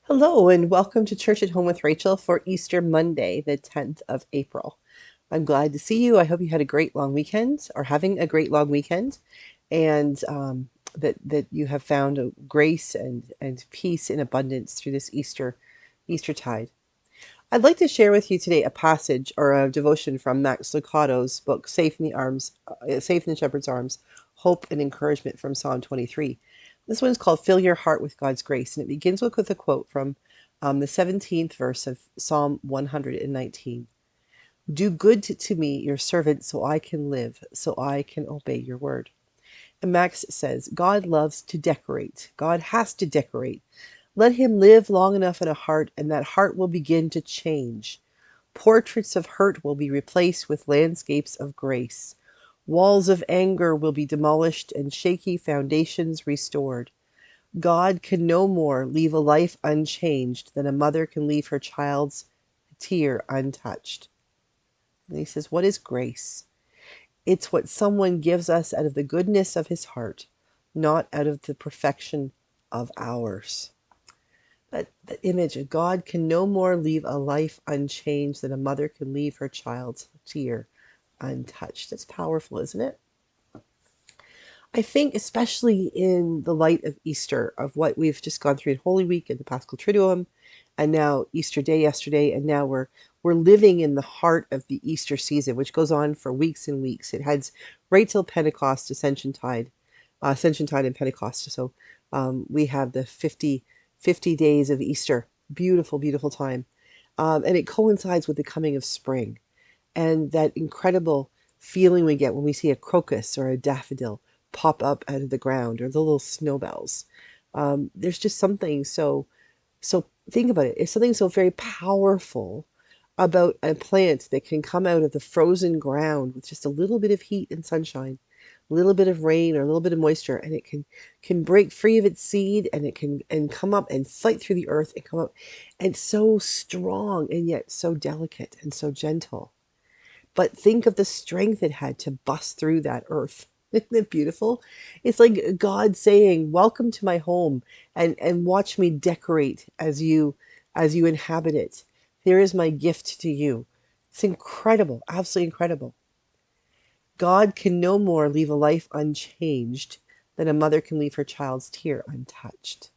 Hello, and welcome to Church at Home with Rachel for Easter Monday, the 10th of April. I'm glad to see you. I hope you had a great long weekend, or having a great long weekend, and that you have found a grace and peace in abundance through this Eastertide. I'd like to share with you today a passage or a devotion from Max Lucado's book, Safe in the Shepherd's Arms, Hope and Encouragement from Psalm 23. This one is called Fill Your Heart with God's Grace, and it begins with a quote from the 17th verse of Psalm 119. Do good to me, your servant, so I can live, so I can obey your word. And Max says, God loves to decorate. God has to decorate. Let him live long enough in a heart, and that heart will begin to change. Portraits of hurt will be replaced with landscapes of grace. Walls of anger will be demolished and shaky foundations restored. God can no more leave a life unchanged than a mother can leave her child's tear untouched. And he says, what is grace? It's what someone gives us out of the goodness of his heart, not out of the perfection of ours. That image of God can no more leave a life unchanged than a mother can leave her child's tear untouched. That's powerful, isn't it? I think, especially in the light of Easter, of what we've just gone through in Holy Week and the Paschal Triduum, and now Easter Day yesterday, and now we're living in the heart of the Easter season, which goes on for weeks and weeks. It heads right till Pentecost, Ascension Tide and Pentecost. So we have the 50 days of Easter. Beautiful, beautiful time. And it coincides with the coming of spring and that incredible feeling we get when we see a crocus or a daffodil pop up out of the ground, or the little snowbells. There's just something so think about it. It's something so very powerful about a plant that can come out of the frozen ground with just a little bit of heat and sunshine, a little bit of rain or a little bit of moisture, and it can break free of its seed, and it can and come up and fight through the earth and come up, and so strong and yet so delicate and so gentle. But think of the strength it had to bust through that earth. Isn't it beautiful? It's like God saying, welcome to my home, and watch me decorate as you inhabit it. Here is my gift to you. It's incredible, absolutely incredible. God can no more leave a life unchanged than a mother can leave her child's tear untouched.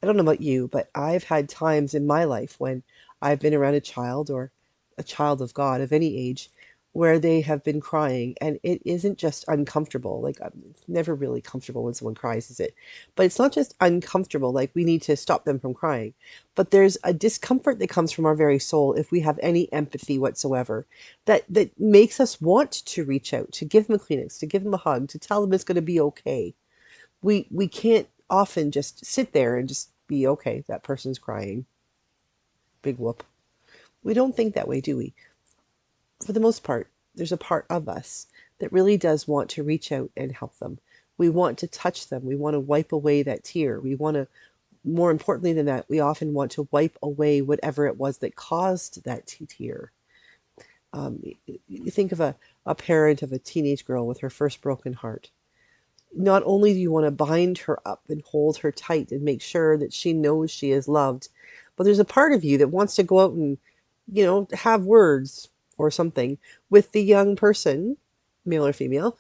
I don't know about you, but I've had times in my life when I've been around a child, or a child of God of any age, where they have been crying, and it isn't just uncomfortable. Like, it's never really comfortable when someone cries, is it? But it's not just uncomfortable, like we need to stop them from crying. But there's a discomfort that comes from our very soul if we have any empathy whatsoever, that makes us want to reach out, to give them a Kleenex, to give them a hug, to tell them it's going to be okay. We can't often just sit there and just be okay. That person's crying. Big whoop. We don't think that way, do we? For the most part, there's a part of us that really does want to reach out and help them. We want to touch them. We want to wipe away that tear. We want to, more importantly than that, we often want to wipe away whatever it was that caused that tear. You think of a parent of a teenage girl with her first broken heart. Not only do you want to bind her up and hold her tight and make sure that she knows she is loved, but there's a part of you that wants to go out and, have words or something with the young person, male or female,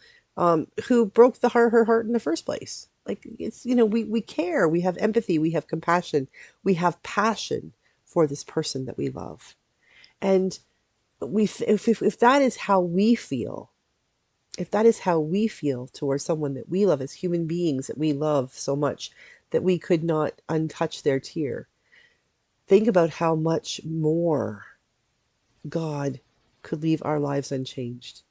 who broke her heart in the first place. Like, it's, we care, we have empathy, we have compassion, we have passion for this person that we love. And if that is how we feel, if that is how we feel towards someone that we love, as human beings that we love so much that we could not untouch their tear, think about how much more God could leave our lives unchanged.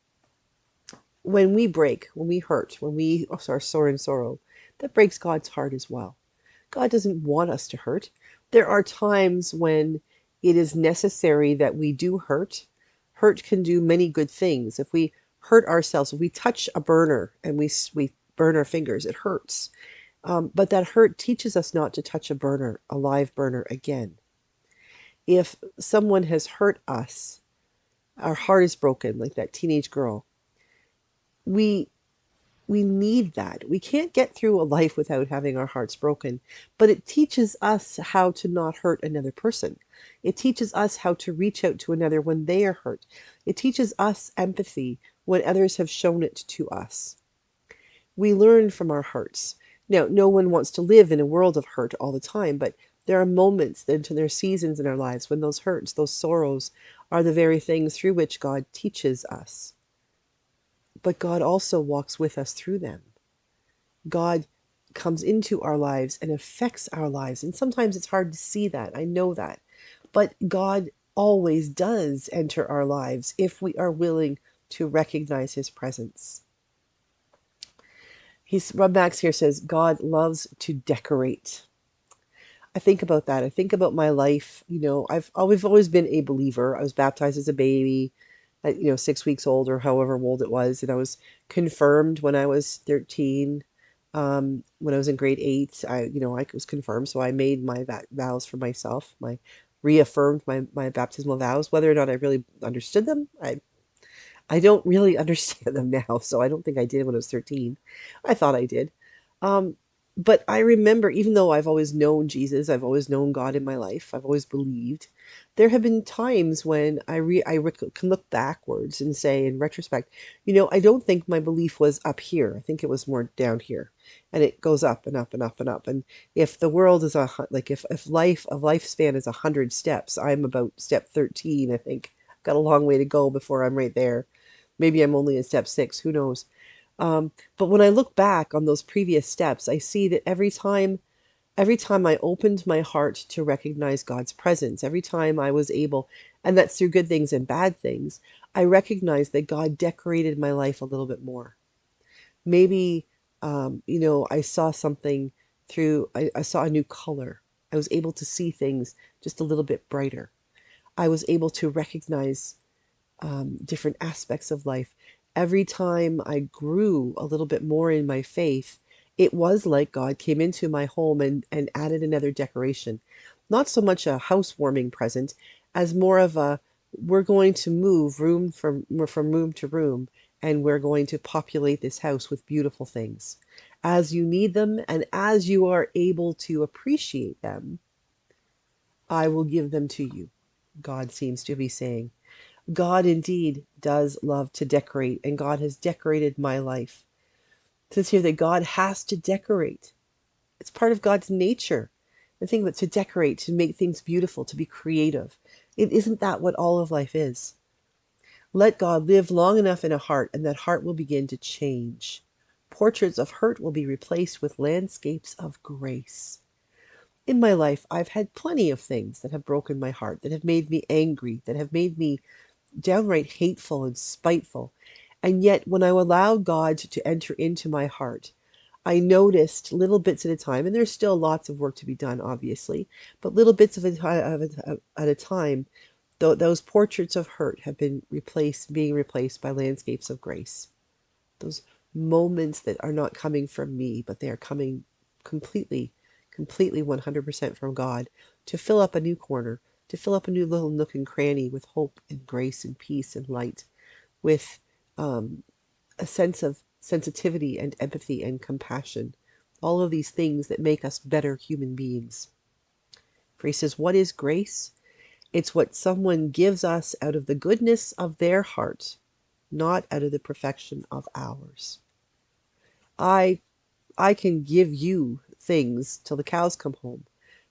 When we break, when we hurt, when we are sore in sorrow, that breaks God's heart as well. God doesn't want us to hurt. There are times when it is necessary that we do hurt. Hurt can do many good things. If we hurt ourselves, if we touch a burner and we burn our fingers, it hurts. But that hurt teaches us not to touch a live burner again. If someone has hurt us, our heart is broken, like that teenage girl, we We need that. We can't get through a life without having our hearts broken, but it teaches us how to not hurt another person. It teaches us how to reach out to another when they are hurt. It teaches us empathy when others have shown it to us. We learn from our hurts. Now, no one wants to live in a world of hurt all the time, but there are moments, there are seasons in our lives when those hurts, those sorrows, are the very things through which God teaches us. But God also walks with us through them. God comes into our lives and affects our lives. And sometimes it's hard to see that. I know that. But God always does enter our lives if we are willing to recognize his presence. Rob Max here says, God loves to decorate. I think about that. I think about my life. I've always been a believer. I was baptized as a baby at 6 weeks old or however old it was, and I was confirmed when I was 13. When I was in grade 8, I was confirmed, so I made my vows for myself. Reaffirmed my baptismal vows. Whether or not I really understood them, I don't really understand them now, so I don't think I did when I was 13. I thought I did. Um, but I remember, even though I've always known Jesus, I've always known God in my life, I've always believed, there have been times when can look backwards and say, in retrospect, I don't think my belief was up here. I think it was more down here. And it goes up and up and up and up. And if the world is if a lifespan is 100 steps, I'm about step 13, I think. I've got a long way to go before I'm right there. Maybe I'm only in step 6, who knows? But when I look back on those previous steps, I see that every time I opened my heart to recognize God's presence, every time I was able, and that's through good things and bad things, I recognized that God decorated my life a little bit more. Maybe, I saw something I saw a new color. I was able to see things just a little bit brighter. I was able to recognize different aspects of life. Every time I grew a little bit more in my faith, it was like God came into my home and added another decoration. Not so much a housewarming present as more of we're going to move from room to room, and we're going to populate this house with beautiful things. As you need them and as you are able to appreciate them, I will give them to you. God seems to be saying. God indeed does love to decorate, and God has decorated my life. It says here that God has to decorate. It's part of God's nature. The thing about to decorate, to make things beautiful, to be creative. Isn't that what all of life is? Let God live long enough in a heart, and that heart will begin to change. Portraits of hurt will be replaced with landscapes of grace. In my life, I've had plenty of things that have broken my heart, that have made me angry, that have made me downright hateful and spiteful. And yet, when I allowed God to enter into my heart, I noticed little bits at a time, and there's still lots of work to be done, obviously, but little bits at a time, those portraits of hurt have been being replaced by landscapes of grace. Those moments that are not coming from me, but they are coming completely, completely 100% from God to fill up a new corner, to fill up a new little nook and cranny with hope and grace and peace and light, with a sense of sensitivity and empathy and compassion. All of these things that make us better human beings. For he says, what is grace? It's what someone gives us out of the goodness of their heart, not out of the perfection of ours. I I can give you things till the cows come home,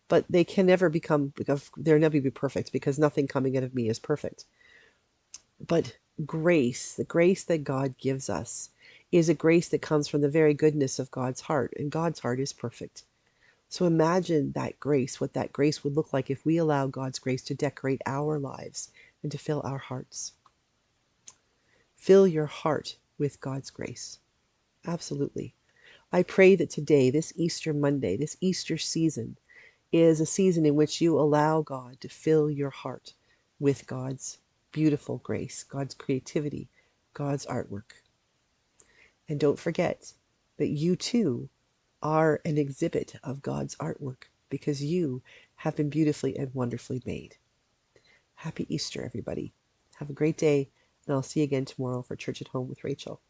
but they can never they'll never be perfect because nothing coming out of me is perfect. But grace, the grace that God gives us, is a grace that comes from the very goodness of God's heart, and God's heart is perfect. So imagine that grace, what that grace would look like if we allow God's grace to decorate our lives and to fill our hearts. Fill your heart with God's grace. Absolutely. I pray that today, this Easter Monday, this Easter season, is a season in which you allow God to fill your heart with God's beautiful grace, God's creativity, God's artwork. And don't forget that you too are an exhibit of God's artwork because you have been beautifully and wonderfully made. Happy Easter, everybody. Have a great day, and I'll see you again tomorrow for Church at Home with Rachel.